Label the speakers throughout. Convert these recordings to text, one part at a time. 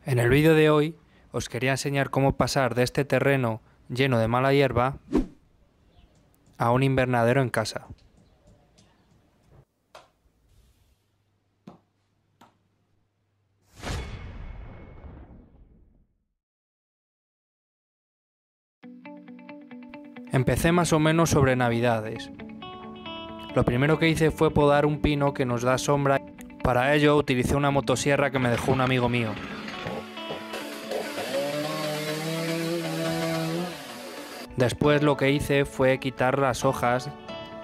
Speaker 1: En el vídeo de hoy os quería enseñar cómo pasar de este terreno lleno de mala hierba a un invernadero en casa. Empecé más o menos sobre Navidades. Lo primero que hice fue podar un pino que nos da sombra. Para ello utilicé una motosierra que me dejó un amigo mío. Después lo que hice fue quitar las hojas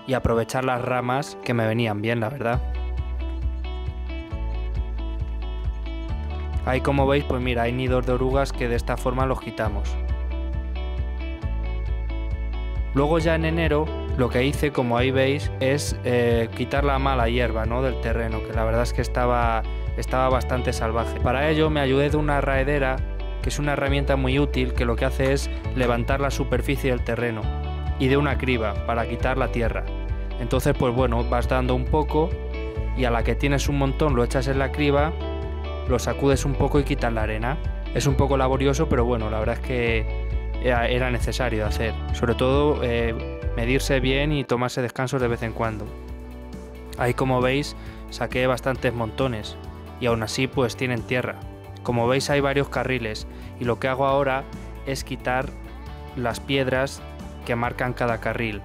Speaker 1: y aprovechar las ramas, que me venían bien, la verdad. Ahí, como veis, pues mira, hay nidos de orugas que de esta forma los quitamos. Luego ya en enero lo que hice, como ahí veis, es quitar la mala hierba, ¿no?, del terreno, que la verdad es que estaba bastante salvaje. Para ello me ayudé de una raedera, que es una herramienta muy útil, que lo que hace es levantar la superficie del terreno, y de una criba para quitar la tierra. Entonces, pues bueno, vas dando un poco y a la que tienes un montón lo echas en la criba, lo sacudes un poco y quitas la arena. Es un poco laborioso, pero bueno, la verdad es que era necesario hacer. Sobre todo medirse bien y tomarse descansos de vez en cuando. Ahí, como veis, saqué bastantes montones y aún así pues tienen tierra. Como veis, hay varios carriles y lo que hago ahora es quitar las piedras que marcan cada carril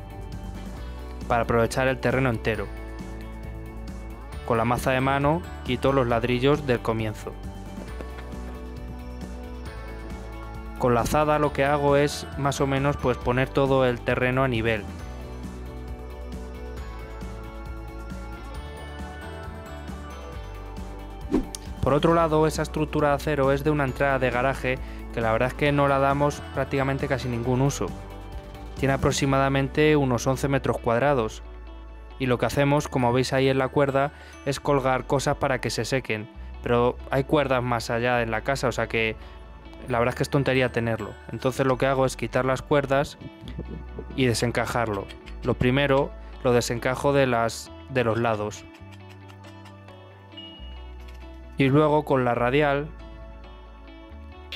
Speaker 1: para aprovechar el terreno entero. Con la maza de mano quito los ladrillos del comienzo. Con la azada lo que hago es más o menos pues poner todo el terreno a nivel. Por otro lado, esa estructura de acero es de una entrada de garaje que la verdad es que no la damos prácticamente casi ningún uso. Tiene aproximadamente unos 11 metros cuadrados. Y lo que hacemos, como veis ahí en la cuerda, es colgar cosas para que se sequen. Pero hay cuerdas más allá en la casa, o sea que la verdad es que es tontería tenerlo. Entonces lo que hago es quitar las cuerdas y desencajarlo. Lo primero lo desencajo de los lados. Y luego con la radial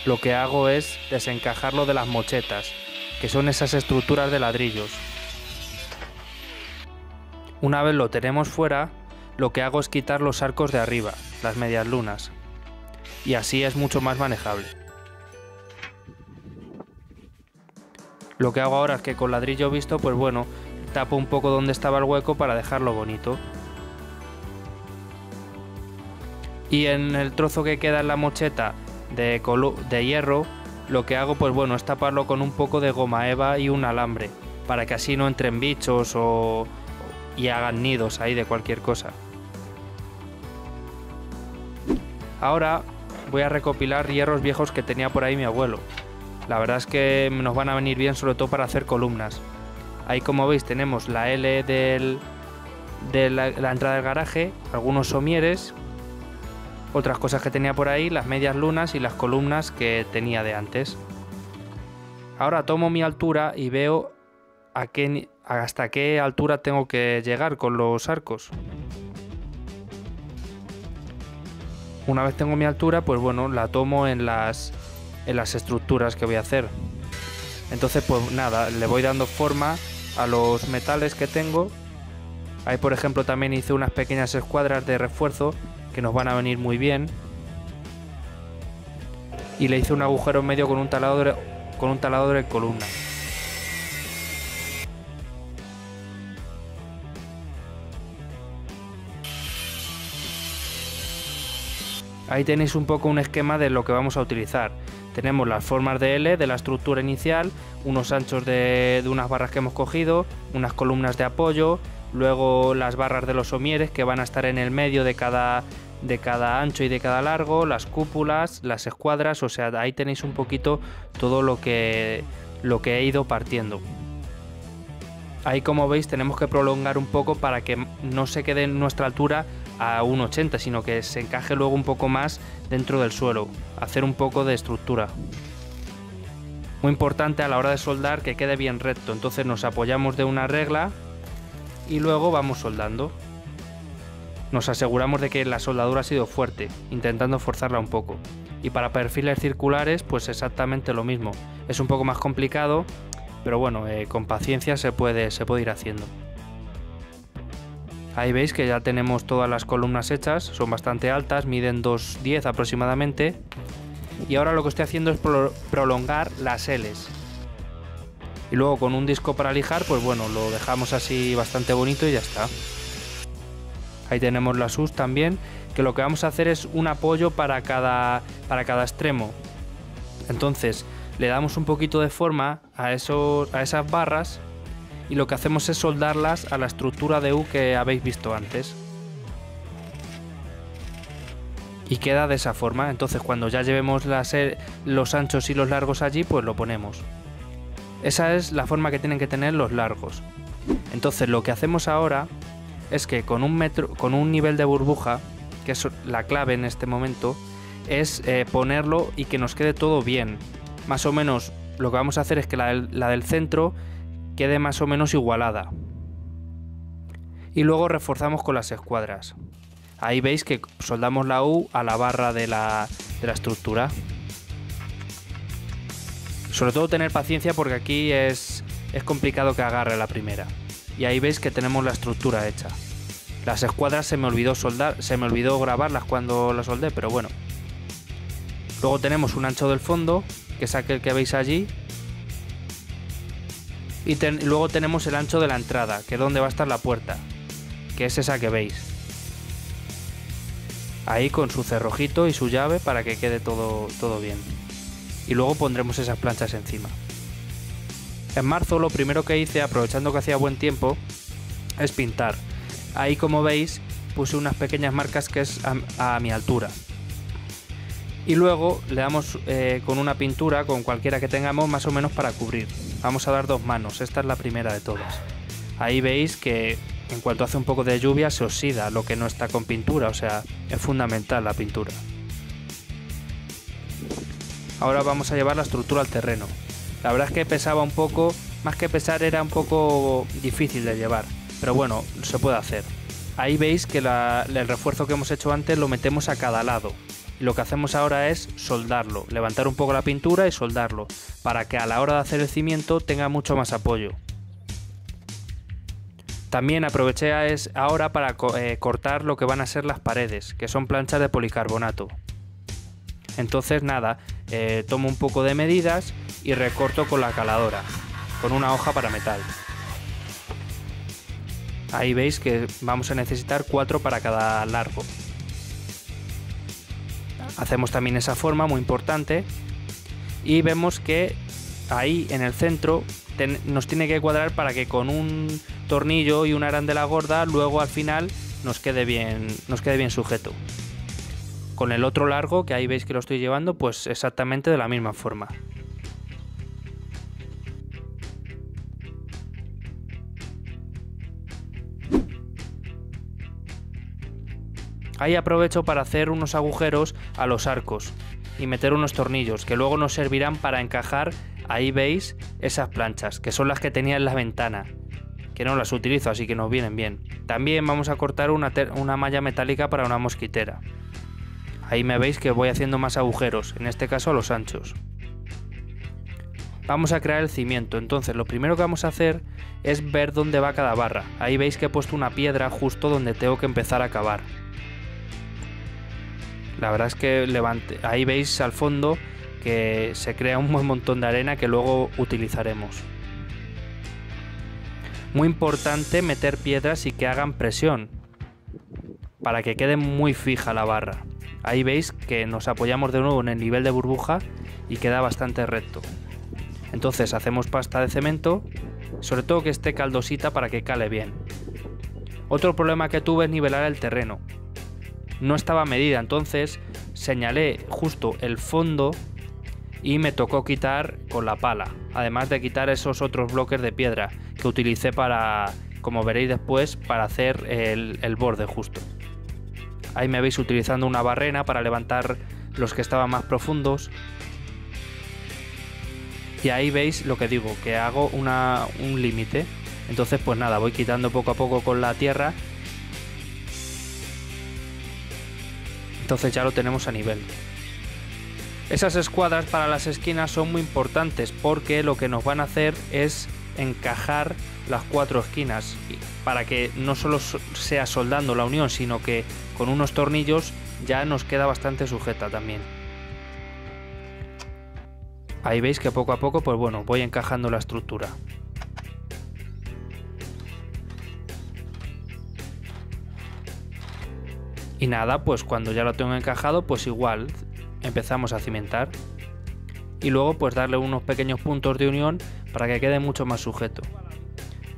Speaker 1: lo que hago es desencajarlo de las mochetas, que son esas estructuras de ladrillos. Una vez lo tenemos fuera, lo que hago es quitar los arcos de arriba, las medias lunas. Y así es mucho más manejable. Lo que hago ahora es que con ladrillo visto, pues bueno, tapo un poco donde estaba el hueco para dejarlo bonito. Y en el trozo que queda en la mocheta de hierro, lo que hago pues bueno es taparlo con un poco de goma eva y un alambre, para que así no entren bichos y hagan nidos ahí de cualquier cosa. Ahora voy a recopilar hierros viejos que tenía por ahí mi abuelo. La verdad es que nos van a venir bien, sobre todo para hacer columnas. Ahí, como veis, tenemos la L de la entrada del garaje, algunos somieres, otras cosas que tenía por ahí, las medias lunas y las columnas que tenía de antes. Ahora tomo mi altura y veo hasta qué altura tengo que llegar con los arcos. Una vez tengo mi altura, pues bueno, la tomo en las estructuras que voy a hacer. Entonces pues nada, le voy dando forma a los metales que tengo. Ahí, por ejemplo, también hice unas pequeñas escuadras de refuerzo que nos van a venir muy bien. Y le hice un agujero en medio con un taladro en columna. Ahí tenéis un poco un esquema de lo que vamos a utilizar. Tenemos las formas de L de la estructura inicial, unos anchos de unas barras que hemos cogido, unas columnas de apoyo, luego las barras de los somieres que van a estar en el medio de cada ancho y de cada largo, las cúpulas, las escuadras, o sea, ahí tenéis un poquito todo lo que he ido partiendo. Ahí, como veis, tenemos que prolongar un poco para que no se quede en nuestra altura a 1,80, sino que se encaje luego un poco más dentro del suelo, hacer un poco de estructura. Muy importante a la hora de soldar que quede bien recto, entonces nos apoyamos de una regla y luego vamos soldando. Nos aseguramos de que la soldadura ha sido fuerte, intentando forzarla un poco. Y para perfiles circulares pues exactamente lo mismo. Es un poco más complicado, pero bueno, con paciencia se puede ir haciendo. Ahí veis que ya tenemos todas las columnas hechas, son bastante altas, miden 2,10 aproximadamente. Y ahora lo que estoy haciendo es prolongar las L's. Y luego con un disco para lijar, pues bueno, lo dejamos así bastante bonito y ya está. Ahí tenemos las U's también, que lo que vamos a hacer es un apoyo para cada extremo. Entonces le damos un poquito de forma a esas barras y lo que hacemos es soldarlas a la estructura de U que habéis visto antes. Y queda de esa forma. Entonces cuando ya llevemos los anchos y los largos allí, pues lo ponemos. Esa es la forma que tienen que tener los largos. Entonces lo que hacemos ahora es que con un nivel de burbuja, que es la clave en este momento, es ponerlo y que nos quede todo bien. Más o menos lo que vamos a hacer es que la del centro quede más o menos igualada. Y luego reforzamos con las escuadras. Ahí veis que soldamos la U a la barra de la estructura. Sobre todo tener paciencia porque aquí es complicado que agarre la primera. Y ahí veis que tenemos la estructura hecha. Las escuadras se me olvidó grabarlas cuando las soldé, pero bueno. Luego tenemos un ancho del fondo, que es aquel que veis allí. Y luego tenemos el ancho de la entrada, que es donde va a estar la puerta, que es esa que veis. Ahí con su cerrojito y su llave para que quede todo bien. Y luego pondremos esas planchas encima. En marzo lo primero que hice, aprovechando que hacía buen tiempo, es pintar. Ahí como veis puse unas pequeñas marcas que es a mi altura. Y luego le damos con una pintura, con cualquiera que tengamos, más o menos para cubrir. Vamos a dar 2 manos, esta es la primera de todas. Ahí veis que en cuanto hace un poco de lluvia se oxida lo que no está con pintura, o sea, es fundamental la pintura. Ahora vamos a llevar la estructura al terreno. La verdad es que pesaba un poco, más que pesar era un poco difícil de llevar, pero bueno, se puede hacer. Ahí veis que el refuerzo que hemos hecho antes lo metemos a cada lado. Y lo que hacemos ahora es soldarlo, levantar un poco la pintura y soldarlo, para que a la hora de hacer el cimiento tenga mucho más apoyo. También aproveché ahora para cortar lo que van a ser las paredes, que son planchas de policarbonato. Entonces nada, tomo un poco de medidas y recorto con la caladora, con una hoja para metal. Ahí veis que vamos a necesitar 4 para cada largo. Hacemos también esa forma muy importante y vemos que ahí en el centro nos tiene que cuadrar para que con un tornillo y una arandela gorda luego al final nos quede bien sujeto. Con el otro largo, que ahí veis que lo estoy llevando, pues exactamente de la misma forma. Ahí aprovecho para hacer unos agujeros a los arcos y meter unos tornillos que luego nos servirán para encajar, ahí veis, esas planchas, que son las que tenía en la ventana, que no las utilizo, así que nos vienen bien. También vamos a cortar una malla metálica para una mosquitera. Ahí me veis que voy haciendo más agujeros, en este caso a los anchos. Vamos a crear el cimiento, entonces lo primero que vamos a hacer es ver dónde va cada barra. Ahí veis que he puesto una piedra justo donde tengo que empezar a cavar. La verdad es que ahí veis al fondo que se crea un buen montón de arena que luego utilizaremos. Muy importante meter piedras y que hagan presión para que quede muy fija la barra. Ahí veis que nos apoyamos de nuevo en el nivel de burbuja y queda bastante recto. Entonces hacemos pasta de cemento, sobre todo que esté caldosita para que cale bien. Otro problema que tuve es nivelar el terreno. No estaba medida, entonces señalé justo el fondo y me tocó quitar con la pala, además de quitar esos otros bloques de piedra que utilicé para, como veréis después, para hacer el borde justo. Ahí me veis utilizando una barrena para levantar los que estaban más profundos. Y ahí veis lo que digo, que hago un límite. Entonces pues nada, voy quitando poco a poco con la tierra. Entonces ya lo tenemos a nivel. Esas escuadras para las esquinas son muy importantes porque lo que nos van a hacer es encajar las 4 esquinas para que no solo sea soldando la unión, sino que con unos tornillos ya nos queda bastante sujeta también. Ahí veis que poco a poco, pues bueno, voy encajando la estructura. Y nada, pues cuando ya lo tengo encajado, pues igual empezamos a cimentar. Y luego pues darle unos pequeños puntos de unión para que quede mucho más sujeto.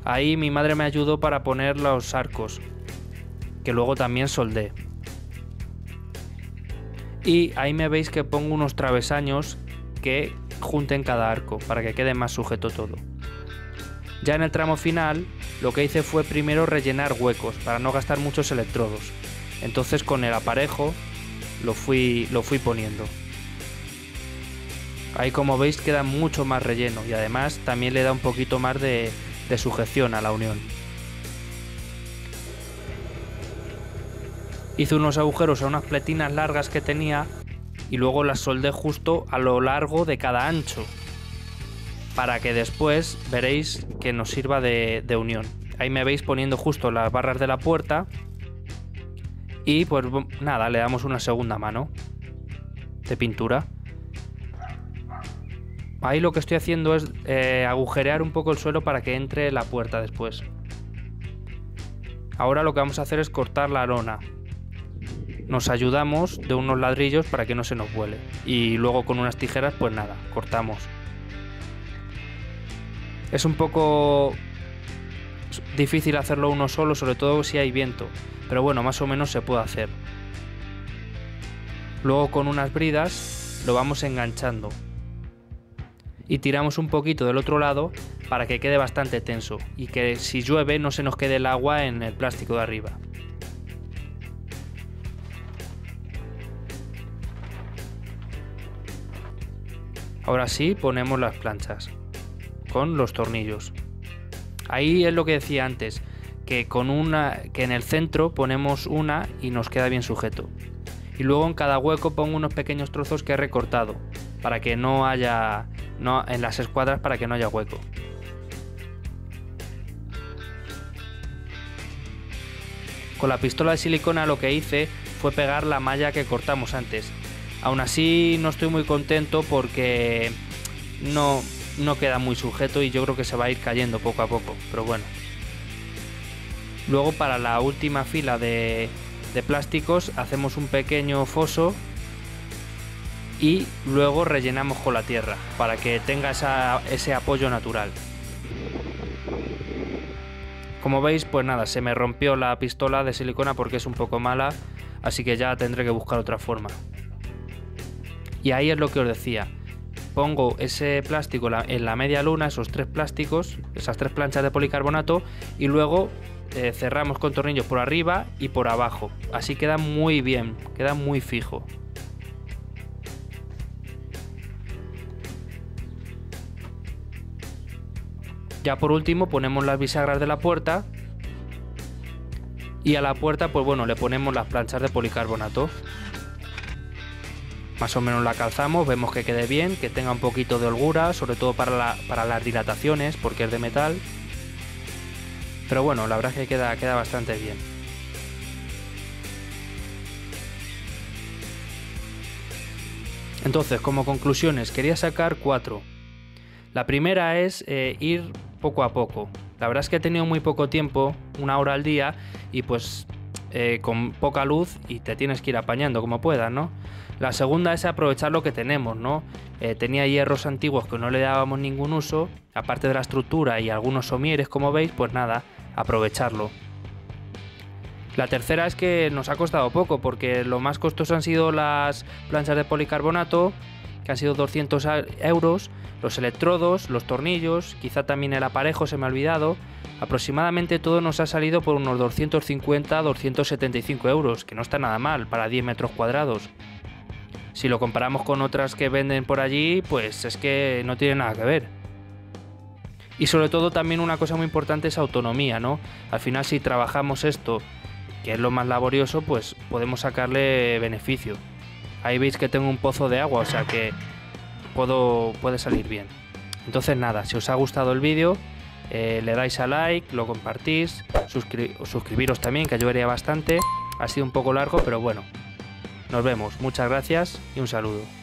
Speaker 1: Ahí mi madre me ayudó para poner los arcos, que luego también soldé. Y ahí me veis que pongo unos travesaños que junten cada arco para que quede más sujeto todo. Ya en el tramo final lo que hice fue primero rellenar huecos para no gastar muchos electrodos. Entonces con el aparejo lo fui poniendo. Ahí como veis queda mucho más relleno y además también le da un poquito más de sujeción a la unión. Hice unos agujeros a unas pletinas largas que tenía y luego las soldé justo a lo largo de cada ancho para que después veréis que nos sirva de unión. Ahí me veis poniendo justo las barras de la puerta y pues nada, le damos una segunda mano de pintura. Ahí lo que estoy haciendo es agujerear un poco el suelo para que entre la puerta después. Ahora lo que vamos a hacer es cortar la lona. Nos ayudamos de unos ladrillos para que no se nos vuele. Y luego con unas tijeras, pues nada, cortamos. Es un poco difícil hacerlo uno solo, sobre todo si hay viento. Pero bueno, más o menos se puede hacer. Luego con unas bridas lo vamos enganchando. Y tiramos un poquito del otro lado para que quede bastante tenso y que si llueve no se nos quede el agua en el plástico de arriba. Ahora sí ponemos las planchas con los tornillos. Ahí es lo que decía antes, que en el centro ponemos una y nos queda bien sujeto. Y luego en cada hueco pongo unos pequeños trozos que he recortado para que no haya en las escuadras, para que no haya hueco. Con la pistola de silicona lo que hice fue pegar la malla que cortamos antes. Aún así no estoy muy contento porque no queda muy sujeto y yo creo que se va a ir cayendo poco a poco, pero bueno. Luego para la última fila de plásticos hacemos un pequeño foso y luego rellenamos con la tierra para que tenga ese apoyo natural. Como veis, pues nada, se me rompió la pistola de silicona porque es un poco mala, así que ya tendré que buscar otra forma. Y ahí es lo que os decía, pongo ese plástico en la media luna, esos 3 plásticos, esas 3 planchas de policarbonato, y luego cerramos con tornillos por arriba y por abajo. Así queda muy bien, queda muy fijo. Ya por último ponemos las bisagras de la puerta y a la puerta pues bueno le ponemos las planchas de policarbonato. Más o menos la calzamos, vemos que quede bien, que tenga un poquito de holgura, sobre todo para las dilataciones porque es de metal. Pero bueno, la verdad es que queda bastante bien. Entonces, como conclusiones, quería sacar 4. La primera es ir poco a poco. La verdad es que he tenido muy poco tiempo, 1 hora al día, y pues con poca luz y te tienes que ir apañando como puedas, ¿no? La segunda es aprovechar lo que tenemos, ¿no? Tenía hierros antiguos que no le dábamos ningún uso, aparte de la estructura y algunos somieres, como veis, pues nada, aprovecharlo. La tercera es que nos ha costado poco, porque lo más costoso han sido las planchas de policarbonato, que han sido 200 euros, los electrodos, los tornillos, quizá también el aparejo se me ha olvidado. Aproximadamente todo nos ha salido por unos 250-275 euros, que no está nada mal para 10 metros cuadrados. Si lo comparamos con otras que venden por allí, pues es que no tiene nada que ver. Y sobre todo también una cosa muy importante es autonomía, ¿no? Al final si trabajamos esto, que es lo más laborioso, pues podemos sacarle beneficio. Ahí veis que tengo un pozo de agua, o sea que puede salir bien. Entonces nada, si os ha gustado el vídeo, le dais a like, lo compartís, suscribiros también, que ayudaría bastante. Ha sido un poco largo, pero bueno. Nos vemos, muchas gracias y un saludo.